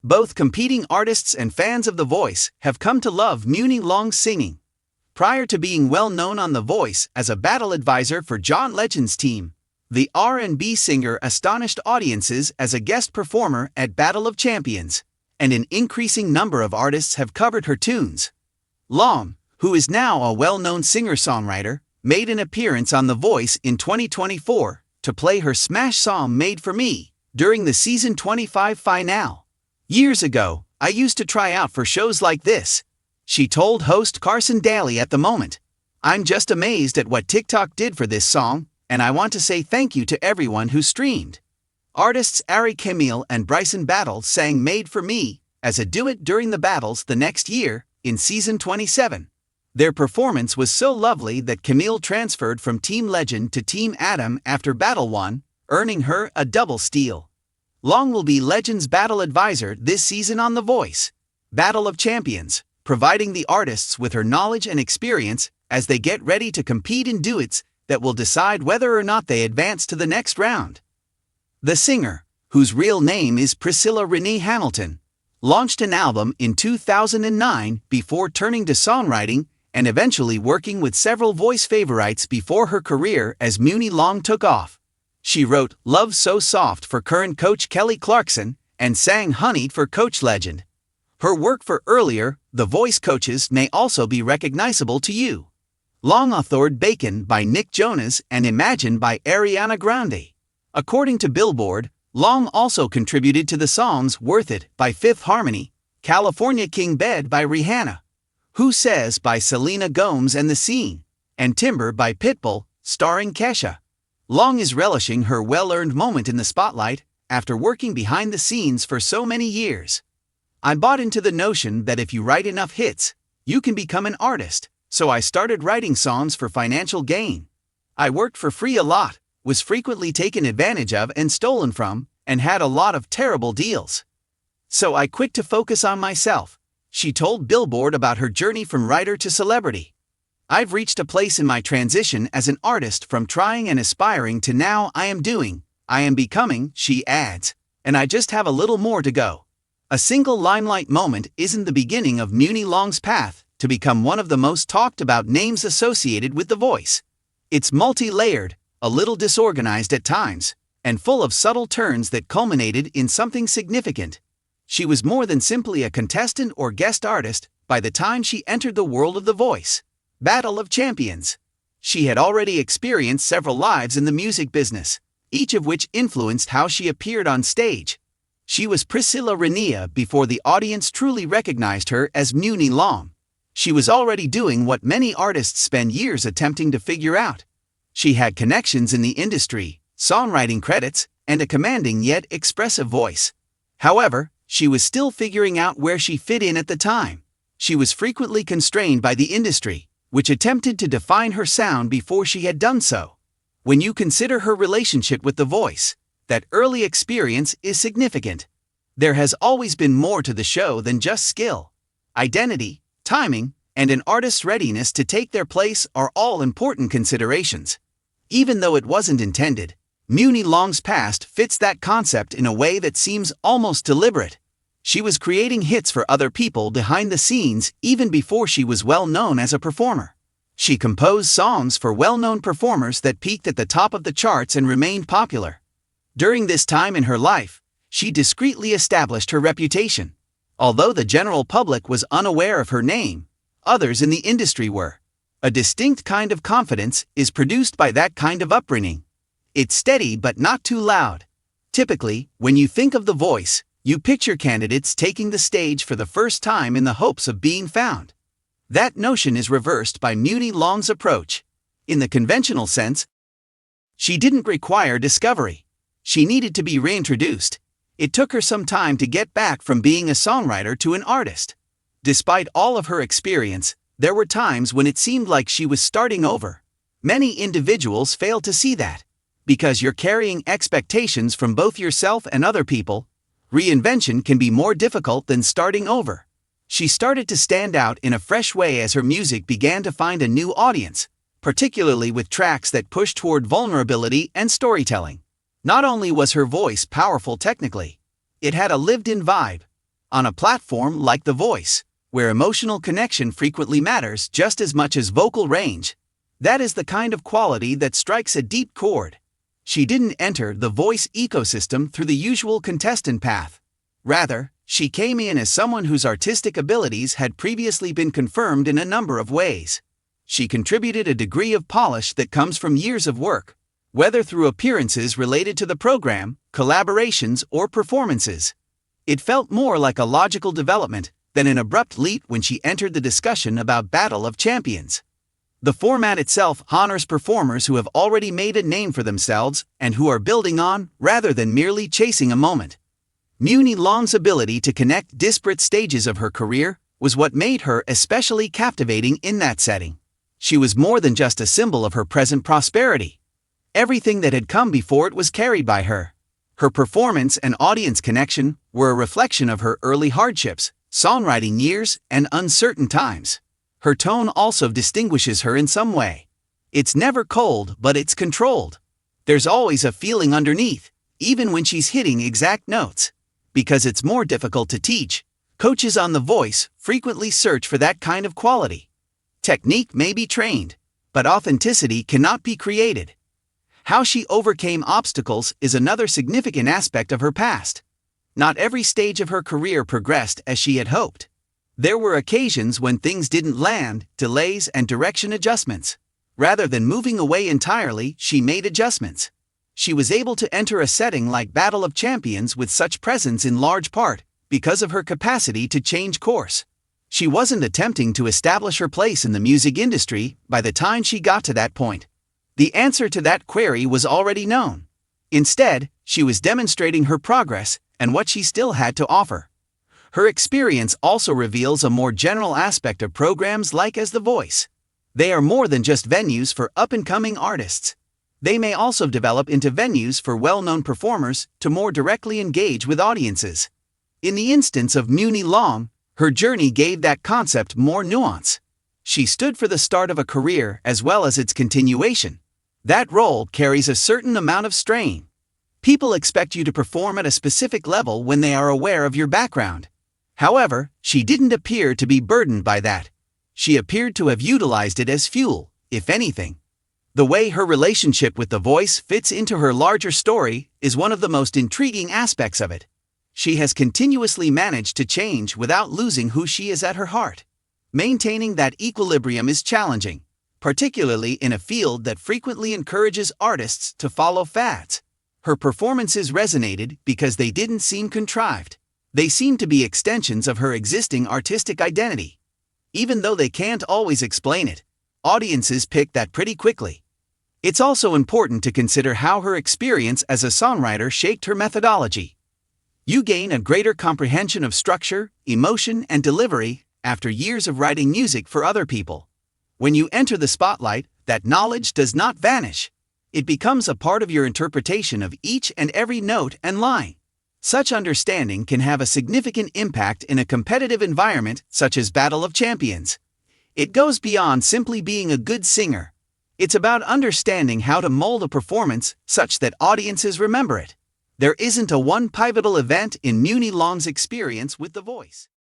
Both competing artists and fans of The Voice have come to love Muni Long's singing. Prior to being well known on The Voice as a battle advisor for John Legend's team, the R&B singer astonished audiences as a guest performer at Battle of Champions, and an increasing number of artists have covered her tunes. Long, who is now a well-known singer-songwriter, made an appearance on The Voice in 2024 to play her smash song Made for Me during the season 25 finale. "Years ago, I used to try out for shows like this," she told host Carson Daly at the moment. "I'm just amazed at what TikTok did for this song, and I want to say thank you to everyone who streamed." Artists Ari Camille and Bryson Battle sang Made for Me as a duet during the battles the next year, in season 27. Their performance was so lovely that Camille transferred from Team Legend to Team Adam after Battle 1, earning her a double steal. Long will be Legend's battle advisor this season on The Voice, Battle of Champions, providing the artists with her knowledge and experience as they get ready to compete in duets that will decide whether or not they advance to the next round. The singer, whose real name is Priscilla Renee Hamilton, launched an album in 2009 before turning to songwriting and eventually working with several Voice favorites before her career as Muni Long took off. She wrote Love So Soft for current coach Kelly Clarkson and sang Honeyed for Coach Legend. Her work for earlier The Voice coaches may also be recognizable to you. Long authored Bacon by Nick Jonas and Imagine by Ariana Grande. According to Billboard, Long also contributed to the songs Worth It by Fifth Harmony, California King Bed by Rihanna, Who Says by Selena Gomez and The Scene, and Timber by Pitbull, starring Kesha. Long is relishing her well-earned moment in the spotlight after working behind the scenes for so many years. "I bought into the notion that if you write enough hits, you can become an artist, so I started writing songs for financial gain. I worked for free a lot, was frequently taken advantage of and stolen from, and had a lot of terrible deals. So I quit to focus on myself," she told Billboard about her journey from writer to celebrity. "I've reached a place in my transition as an artist from trying and aspiring to now I am becoming," she adds, "and I just have a little more to go." A single limelight moment isn't the beginning of Muni Long's path to become one of the most talked about names associated with The Voice. It's multi-layered, a little disorganized at times, and full of subtle turns that culminated in something significant. She was more than simply a contestant or guest artist by the time she entered the world of The Voice, Battle of Champions. She had already experienced several lives in the music business, each of which influenced how she appeared on stage. She was Priscilla Renea before the audience truly recognized her as Muni Long. She was already doing what many artists spend years attempting to figure out. She had connections in the industry, songwriting credits, and a commanding yet expressive voice. However, she was still figuring out where she fit in at the time. She was frequently constrained by the industry, which attempted to define her sound before she had done so. When you consider her relationship with The Voice, that early experience is significant. There has always been more to the show than just skill. Identity, timing, and an artist's readiness to take their place are all important considerations. Even though it wasn't intended, Muni Long's past fits that concept in a way that seems almost deliberate. She was creating hits for other people behind the scenes even before she was well known as a performer. She composed songs for well-known performers that peaked at the top of the charts and remained popular. During this time in her life, she discreetly established her reputation. Although the general public was unaware of her name, others in the industry were. A distinct kind of confidence is produced by that kind of upbringing. It's steady but not too loud. Typically, when you think of The Voice, you picture candidates taking the stage for the first time in the hopes of being found. That notion is reversed by Muni Long's approach. In the conventional sense, she didn't require discovery. She needed to be reintroduced. It took her some time to get back from being a songwriter to an artist. Despite all of her experience, there were times when it seemed like she was starting over. Many individuals fail to see that. Because you're carrying expectations from both yourself and other people, reinvention can be more difficult than starting over. She started to stand out in a fresh way as her music began to find a new audience, particularly with tracks that pushed toward vulnerability and storytelling. Not only was her voice powerful technically, it had a lived-in vibe. On a platform like The Voice, where emotional connection frequently matters just as much as vocal range, that is the kind of quality that strikes a deep chord. She didn't enter the voice ecosystem through the usual contestant path. Rather, she came in as someone whose artistic abilities had previously been confirmed in a number of ways. She contributed a degree of polish that comes from years of work, whether through appearances related to the program, collaborations, or performances. It felt more like a logical development than an abrupt leap when she entered the discussion about Battle of Champions. The format itself honors performers who have already made a name for themselves and who are building on rather than merely chasing a moment. Muni Long's ability to connect disparate stages of her career was what made her especially captivating in that setting. She was more than just a symbol of her present prosperity. Everything that had come before it was carried by her. Her performance and audience connection were a reflection of her early hardships, songwriting years, and uncertain times. Her tone also distinguishes her in some way. It's never cold, but it's controlled. There's always a feeling underneath, even when she's hitting exact notes. Because it's more difficult to teach, coaches on The Voice frequently search for that kind of quality. Technique may be trained, but authenticity cannot be created. How she overcame obstacles is another significant aspect of her past. Not every stage of her career progressed as she had hoped. There were occasions when things didn't land, delays and direction adjustments. Rather than moving away entirely, she made adjustments. She was able to enter a setting like Battle of Champions with such presence in large part because of her capacity to change course. She wasn't attempting to establish her place in the music industry by the time she got to that point. The answer to that query was already known. Instead, she was demonstrating her progress and what she still had to offer. Her experience also reveals a more general aspect of programs like As The Voice. They are more than just venues for up-and-coming artists. They may also develop into venues for well-known performers to more directly engage with audiences. In the instance of Muni Long, her journey gave that concept more nuance. She stood for the start of a career as well as its continuation. That role carries a certain amount of strain. People expect you to perform at a specific level when they are aware of your background. However, she didn't appear to be burdened by that. She appeared to have utilized it as fuel, if anything. The way her relationship with The Voice fits into her larger story is one of the most intriguing aspects of it. She has continuously managed to change without losing who she is at her heart. Maintaining that equilibrium is challenging, particularly in a field that frequently encourages artists to follow fads. Her performances resonated because they didn't seem contrived. They seemed to be extensions of her existing artistic identity. Even though they can't always explain it, audiences pick that pretty quickly. It's also important to consider how her experience as a songwriter shaped her methodology. You gain a greater comprehension of structure, emotion, and delivery after years of writing music for other people. When you enter the spotlight, that knowledge does not vanish. It becomes a part of your interpretation of each and every note and line. Such understanding can have a significant impact in a competitive environment such as Battle of Champions. It goes beyond simply being a good singer. It's about understanding how to mold a performance such that audiences remember it. There isn't a one pivotal event in Muni Long's experience with The Voice.